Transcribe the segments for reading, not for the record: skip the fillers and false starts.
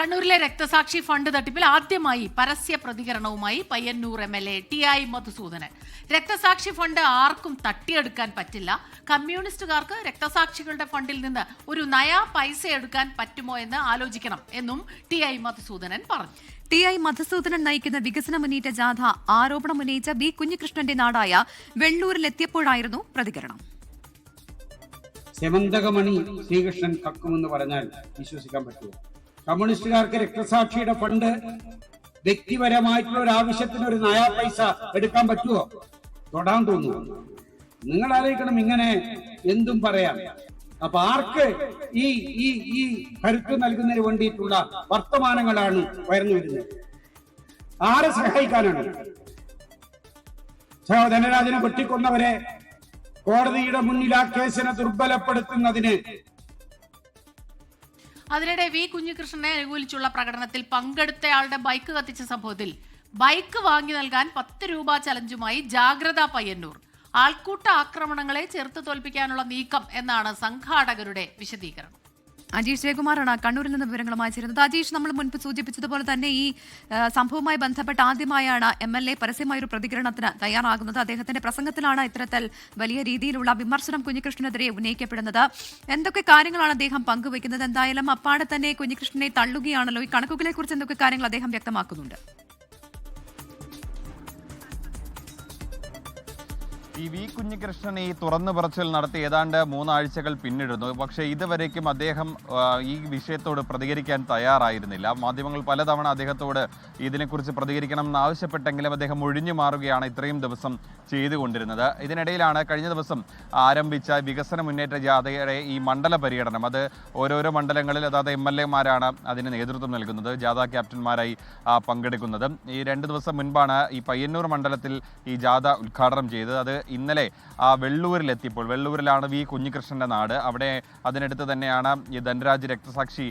കണ്ണൂരിലെ രക്തസാക്ഷി ഫണ്ട് തട്ടിപ്പിൽ ആദ്യമായി പരസ്യ പ്രതികരണവുമായി പയ്യന്നൂർ MLA TI മധുസൂദനൻ. രക്തസാക്ഷി ഫണ്ട് ആർക്കും തട്ടിയെടുക്കാൻ പറ്റില്ല. കമ്മ്യൂണിസ്റ്റുകാർക്ക് രക്തസാക്ഷികളുടെ ഫണ്ടിൽ നിന്ന് ഒരു നയാ പൈസ എടുക്കാൻ പറ്റുമോ എന്ന് ആലോചിക്കണം എന്നും TI മധുസൂദനൻ പറഞ്ഞു. TI മധുസൂദനൻ നയിക്കുന്ന വികസന മുന്നേറ്റ ജാഥ ആരോപണമുന്നയിച്ച B കുഞ്ഞികൃഷ്ണന്റെ നാടായ വെള്ളൂരിലെത്തിയപ്പോഴായിരുന്നു പ്രതികരണം. സെമന്തകമണി ശ്രീകൃഷ്ണൻ കക്കുമെന്ന് പറഞ്ഞാൽ വിശ്വസിക്കാൻ പറ്റുമോ? കമ്മ്യൂണിസ്റ്റുകാർക്ക് രക്തസാക്ഷിയുടെ ഫണ്ട് വ്യക്തിപരമായിട്ടുള്ള ഒരു ആവശ്യത്തിന് ഒരു നയാ പൈസ എടുക്കാൻ പറ്റുമോ? തൊടാൻ തോന്നുന്നു. നിങ്ങൾ ആലോചിക്കണം, ഇങ്ങനെ എന്തും പറയാം. അപ്പൊ ആർക്ക് ഈ ഈ ഈ കരുത്ത് നൽകുന്നതിന് വേണ്ടിയിട്ടുള്ള വർത്തമാനങ്ങളാണ് ഉയർന്നു വരുന്നത്? ആരെ സഹായിക്കാനാണ്? ധനരാജനെ വെട്ടിക്കൊന്നവരെ കോടതിയുടെ മുന്നിൽ ആ കേസിനെ ദുർബലപ്പെടുത്തുന്നതിന്. അതിനിടെ V കുഞ്ഞികൃഷ്ണനെ അനുകൂലിച്ചുള്ള പ്രകടനത്തിൽ പങ്കെടുത്തയാളുടെ ബൈക്ക് കത്തിച്ച സംഭവത്തിൽ ബൈക്ക് വാങ്ങി നൽകാൻ 10 രൂപ ചലഞ്ചുമായി ജാഗ്രത പയ്യന്നൂർ. ആൾക്കൂട്ട ആക്രമണങ്ങളെ ചെറുത്തു തോൽപ്പിക്കാനുള്ള നീക്കം എന്നാണ് സംഘാടകരുടെ വിശദീകരണം. അജീഷ് ജയകുമാറാണ് കണ്ണൂരിൽ നിന്ന് വിവരങ്ങളുമായി ചേരുന്നത്. അജീഷ്, നമ്മൾ മുൻപ് സൂചിപ്പിച്ചതുപോലെ തന്നെ ഈ സംഭവവുമായി ബന്ധപ്പെട്ട് ആദ്യമായാണ് MLA പരസ്യമായൊരു പ്രതികരണത്തിന് തയ്യാറാകുന്നത്. അദ്ദേഹത്തിന്റെ പ്രസംഗത്തിലാണ് ഇത്തരത്തിൽ വലിയ രീതിയിലുള്ള വിമർശനം കുഞ്ഞികൃഷ്ണനെതിരെ ഉന്നയിക്കപ്പെടുന്നത്. എന്തൊക്കെ കാര്യങ്ങളാണ് അദ്ദേഹം പങ്കുവയ്ക്കുന്നത്? എന്തായാലും അപ്പാടെ തന്നെ കുഞ്ഞികൃഷ്ണനെ തള്ളുകയാണല്ലോ. ഈ കണക്കുകളെ കുറിച്ച് എന്തൊക്കെ കാര്യങ്ങൾ അദ്ദേഹം വ്യക്തമാക്കുന്നുണ്ട്? ഈ V കുഞ്ഞികൃഷ്ണൻ ഈ തുറന്നു പറച്ചിൽ നടത്തി ഏതാണ്ട് 3 ആഴ്ചകൾ പിന്നിടുന്നു. പക്ഷേ ഇതുവരേക്കും അദ്ദേഹം ഈ വിഷയത്തോട് പ്രതികരിക്കാൻ തയ്യാറായിരുന്നില്ല. മാധ്യമങ്ങൾ പലതവണ അദ്ദേഹത്തോട് ഇതിനെക്കുറിച്ച് പ്രതികരിക്കണം എന്നാവശ്യപ്പെട്ടെങ്കിലും അദ്ദേഹം ഒഴിഞ്ഞു മാറുകയാണ് ഇത്രയും ദിവസം ചെയ്തുകൊണ്ടിരുന്നത്. ഇതിനിടയിലാണ് കഴിഞ്ഞ ദിവസം ആരംഭിച്ച വികസന മുന്നേറ്റ ജാഥയുടെ ഈ മണ്ഡല പര്യടനം. അത് ഓരോരോ മണ്ഡലങ്ങളിൽ അതായത് MLA മാരാണ് അതിന് നേതൃത്വം നൽകുന്നത്, ജാഥ ക്യാപ്റ്റന്മാരായി പങ്കെടുക്കുന്നത്. ഈ 2 ദിവസം മുൻപാണ് ഈ പയ്യന്നൂർ മണ്ഡലത്തിൽ ഈ ജാഥ ഉദ്ഘാടനം ചെയ്തത്. അത് ഇന്നലെ വെള്ളൂരിലെത്തിയപ്പോൾ, വെള്ളൂരിലാണ് V കുഞ്ഞികൃഷ്ണന്റെ നാട്. അവിടെ അതിനടുത്ത് തന്നെയാണ് ഈ ധനരാജ് രക്തസാക്ഷി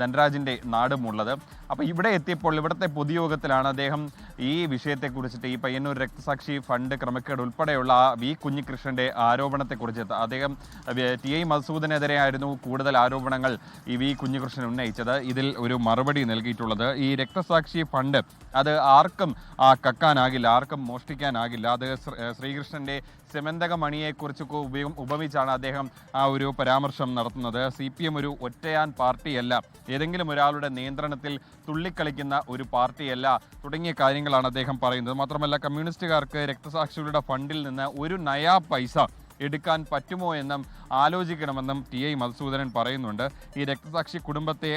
ധനരാജിന്റെ നാടും ഉള്ളത്. അപ്പോൾ ഇവിടെ എത്തിയപ്പോൾ ഇവിടുത്തെ പൊതുയോഗത്തിലാണ് അദ്ദേഹം ഈ വിഷയത്തെക്കുറിച്ചിട്ട്, ഈ പയ്യന്നൂർ രക്തസാക്ഷി ഫണ്ട് ക്രമക്കേട് ഉൾപ്പെടെയുള്ള V കുഞ്ഞികൃഷ്ണന്റെ ആരോപണത്തെക്കുറിച്ച് അദ്ദേഹം TI മധുസൂദനെതിരെയായിരുന്നു കൂടുതൽ ആരോപണങ്ങൾ ഈ V കുഞ്ഞികൃഷ്ണൻ ഉന്നയിച്ചത്. ഇതിൽ ഒരു മറുപടി നൽകിയിട്ടുള്ളത്, ഈ രക്തസാക്ഷി ഫണ്ട് അത് ആർക്കും കക്കാനാകില്ല, ആർക്കും മോഷ്ടിക്കാനാകില്ല. അത് ശ്രീകൃഷ്ണന്റെ സെമന്തകമണിയെക്കുറിച്ച് ഉപമിച്ചാണ് അദ്ദേഹം ആ ഒരു പരാമർശം നടത്തുന്നത്. CPM ഒരു ഒറ്റയാൻ പാർട്ടിയല്ല, ഏതെങ്കിലും ഒരാളുടെ നിയന്ത്രണത്തിൽ തുള്ളിക്കളിക്കുന്ന ഒരു പാർട്ടിയല്ല തുടങ്ങിയ കാര്യങ്ങളാണ് അദ്ദേഹം പറയുന്നത്. മാത്രമല്ല, കമ്മ്യൂണിസ്റ്റുകാർക്ക് രക്തസാക്ഷികളുടെ ഫണ്ടിൽ നിന്ന് ഒരു നയാ പൈസ എടുക്കാൻ പറ്റുമോ എന്നും ആലോചിക്കണമെന്നും TI മധുസൂദനൻ പറയുന്നുണ്ട്. ഈ രക്തസാക്ഷി കുടുംബത്തെ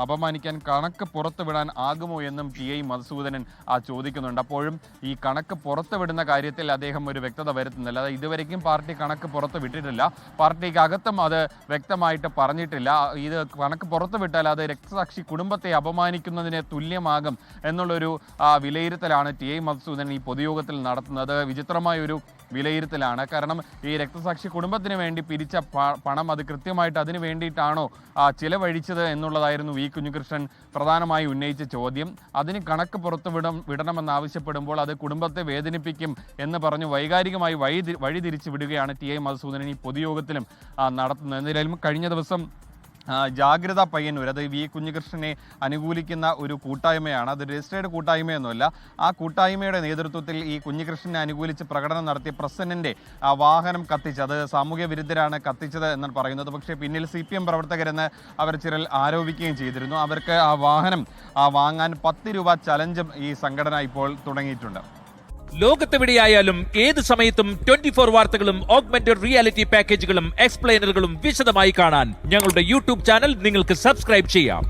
അപമാനിക്കാൻ കണക്ക് പുറത്തുവിടാൻ ആകുമോ എന്നും TI മധുസൂദനൻ ചോദിക്കുന്നുണ്ട്. അപ്പോഴും ഈ കണക്ക് പുറത്തുവിടുന്ന കാര്യത്തിൽ അദ്ദേഹം ഒരു വ്യക്തത വരുത്തുന്നില്ല. അത് ഇതുവരെയ്ക്കും പാർട്ടി കണക്ക് പുറത്ത് വിട്ടിട്ടില്ല, പാർട്ടിക്ക് അകത്തും അത് വ്യക്തമായിട്ട് പറഞ്ഞിട്ടില്ല. ഇത് കണക്ക് പുറത്തുവിട്ടാൽ അത് രക്തസാക്ഷി കുടുംബത്തെ അപമാനിക്കുന്നതിന് തുല്യമാകും എന്നുള്ളൊരു വിലയിരുത്തലാണ് TI മധുസൂദനൻ ഈ പൊതുയോഗത്തിൽ നടത്തുന്നത്. വിചിത്രമായൊരു വിലയിരുത്തലാണ്. കാരണം ഈ രക്തസാക്ഷി കുടുംബത്തിന് വേണ്ടി പിരിച്ച പണം അത് കൃത്യമായിട്ട് അതിന് വേണ്ടിയിട്ടാണോ ചിലവഴിച്ചത് എന്നുള്ളതായിരുന്നു V കുഞ്ഞികൃഷ്ണൻ പ്രധാനമായി ഉന്നയിച്ച ചോദ്യം. അതിന് കണക്ക് പുറത്ത് വിടണമെന്നാവശ്യപ്പെടുമ്പോൾ അത് കുടുംബത്തെ വേദനിപ്പിക്കും എന്ന് പറഞ്ഞു വൈകാരികമായി വഴിതിരിച്ച് വിടുകയാണ് TI മധുസൂദനൻ ഈ പൊതുയോഗത്തിലും നടത്തുന്നത്. എന്തായാലും കഴിഞ്ഞ ദിവസം ജാഗ്രത പയ്യന്നൂർ, അത് V കുഞ്ഞികൃഷ്ണനെ അനുകൂലിക്കുന്ന ഒരു കൂട്ടായ്മയാണ്. അത് രജിസ്റ്റേർഡ് കൂട്ടായ്മയൊന്നുമല്ല. ആ കൂട്ടായ്മയുടെ നേതൃത്വത്തിൽ ഈ കുഞ്ഞികൃഷ്ണനെ അനുകൂലിച്ച് പ്രകടനം നടത്തിയ പ്രസന്നന്റെ വാഹനം കത്തിച്ച്, അത് സാമൂഹ്യ വിരുദ്ധരാണ് കത്തിച്ചത് എന്നാണ് പറയുന്നത്. പക്ഷേ പിന്നിൽ CPM പ്രവർത്തകരെന്ന് അവർ ചിലർ ആരോപിക്കുകയും ചെയ്തിരുന്നു. അവർക്ക് ആ വാഹനം വാങ്ങാൻ 10 രൂപ ചലഞ്ചും ഈ സംഘടന ഇപ്പോൾ തുടങ്ങിയിട്ടുണ്ട്. ലോകത്തെവിടെയായാലും ഏത് സമയത്തും 24 വാർത്തകളും ഓഗ്മെന്റഡ് റിയാലിറ്റി പാക്കേജുകളും എക്സ്പ്ലെയിനറുകളും വിശദമായി കാണാൻ ഞങ്ങളുടെ YouTube ചാനൽ നിങ്ങൾക്ക് സബ്സ്ക്രൈബ് ചെയ്യാം.